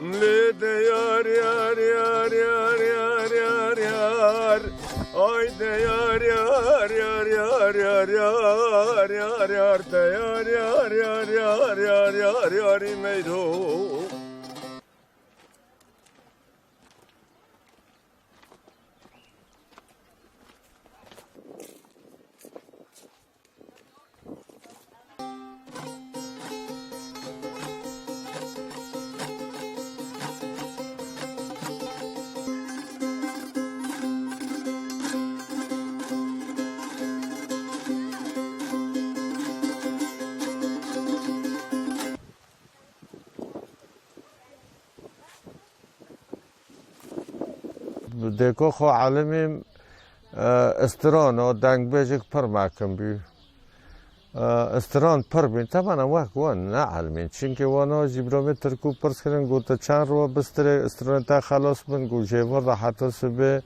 Lede yar yar yar yar yar yar yar Ayde yar yar yar yar yar yar yar yar de yar yar yar yar yar yar yar meydo دیگه خو عالمیم استران و دنگ بیشک پر مکم بی استران پر بین طبعا وقت وان نه علمین چون که وانا جبران ترکو پرس کردن گوته چند رو بستره استران تا خلاص بن گو جوار راحت سبه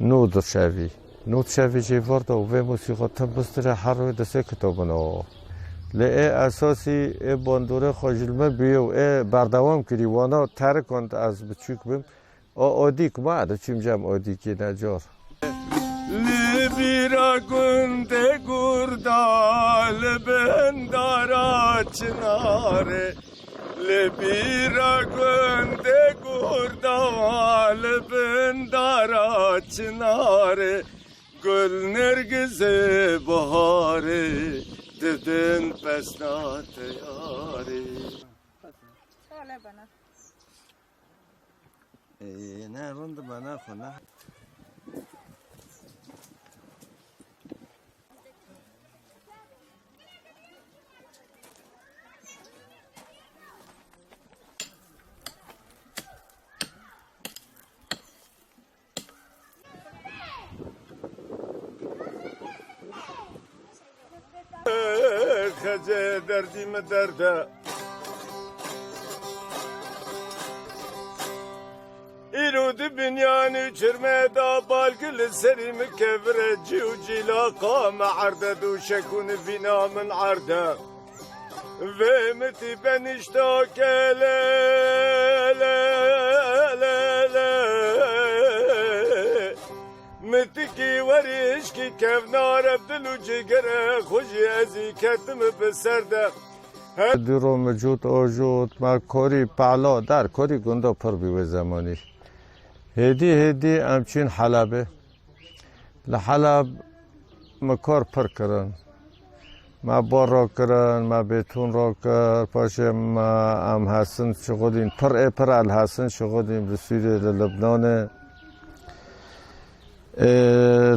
نود شوی جوار دا و موسیقی تم بستره هر روی دسته کتابنا لی اساسی باندوره خواجلمه بیو بردوام کردی وانا ترکند از بچوک بیم آدیک ما چیم جم آدیکی نجار لیبیرا گنده گردا لبندارا چناره لیبیرا گنده گردا لبندارا چناره گل نرگز بهاره ددن پسنات یاری نه روند بنا خونه خجه دردیم درده ایرود بنیانی چرمه دا بالگل سری مکبره جیو جیلا قام عرده دو شکون فینا من عرده و متی بنشتا که متی کی وریش کی کفنار عبدالو جگره خوشی ازی کتم بسرده دیرو مجود آجود ما کاری پعلا در کاری گنده پر بیوه زمانی هدی همچین حلبه لحلب ما کار پر کرن ما بار را کرن ما بیتون را کر پاشه ما ام حسن شغلین پر الحسن شغلین رسیده لبنان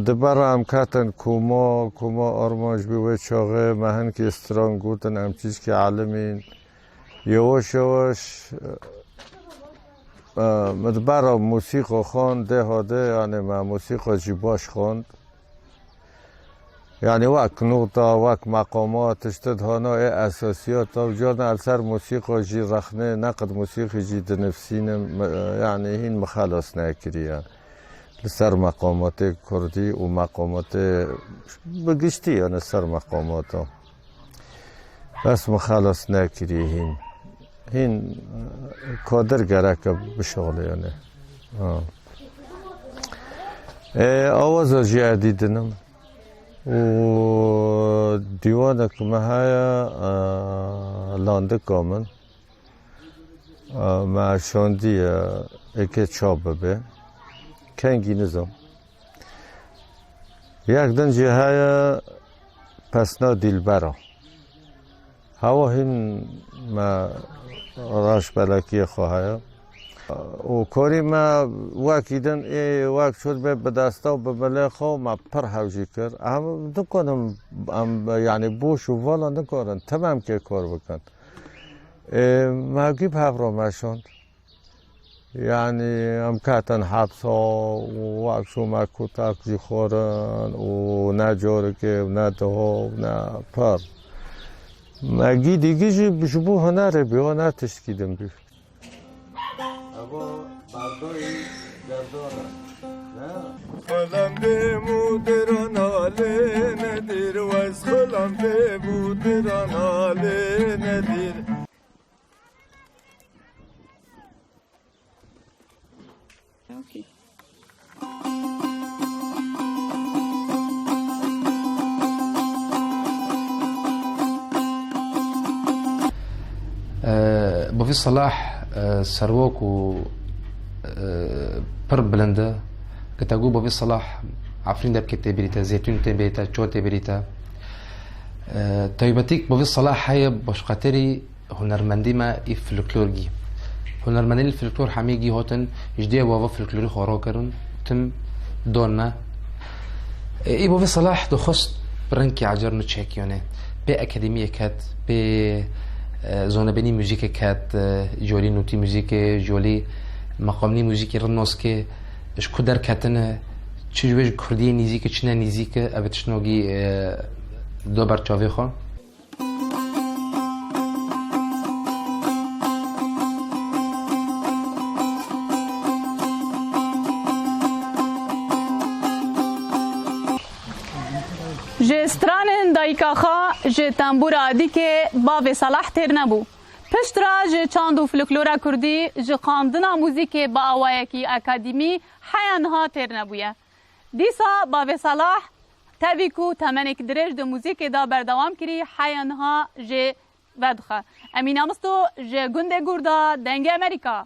دبر هم کتن کوما آرمانج بیوه چاقه مهن که استران گوتن هم چیز که علمین یواش مدبر موسیقی خواند ده یعنی ما موسیقی جیباش خواند یعنی وقت نوتا وقت مقامات اشتد هانا اساسیات و جان السر موسیقی جی رخنه نقد موسیقی جی دنفسینم یعنی هین مخلص نکریه سر مقامات کردی و مقامات بگشتی یعنی سر مقامات بس مخلص نکریه هین کادر گرک بشغله یعنی آواز جدی دنم و دیوان که های لانده کامن معشاندی اکه چاب به کنگی نزم یک دنجی های پسنا دیلبرا هوا هین ما راش بلکی خواهیم و کاری ما واکیدن واک شد به دستا و به مله خواه ما پر حوجی کرد هم نکنم یعنی بوش و والا نکارن تمام که کار بکن ما گیب هفرا مشاند یعنی هم کتن حبس ها و واک شو ما کتک جی خورن و نه جارکه و نه دها و نه پر مگی دیگه جی بشبو هنره بیا نه تشکیدم بی خلم بمودران آله ندیر و از خلم بمودران آله ندیر. بوفي صلاح سروك و پر بلنده كتاقو بوفي صلاح عفرين داب كتاب بريتا زيتون تبريتا چو تبريتا تايباتيك بوفي صلاح هي باشقاتري هنرمندي ما اي فلكلورجي هنرمندي الفلكلور حميجي هوتن جديه بوفا فلكلوري خورو كرن تم دوننا اي بوفي صلاح دخست برنكي عجر نتشاكيونه بي اكاديمية كات بي زونه بني موزیک کات جولی نوتی موزیک جولی مقامنی موزیک رنوس که اش کدر کاتن چجوری کردی نیزیک چنه نیزیک ابتشنوگی دو برچاوی خون جستران دایکاخا ج تنبور عادی که باوی صلاح تیر نبو. پشت را ج چاند و فلکلورا کردی ج خاندنا موزیک با آوایکی اکادیمی حیانها تیر نبویه. دیسا باوی صلاح تاویکو تمنک درش ده موزیک دا بردوام کری حیانها ج ودخه. امین امستو ج گنده گردا دنگ امریکا.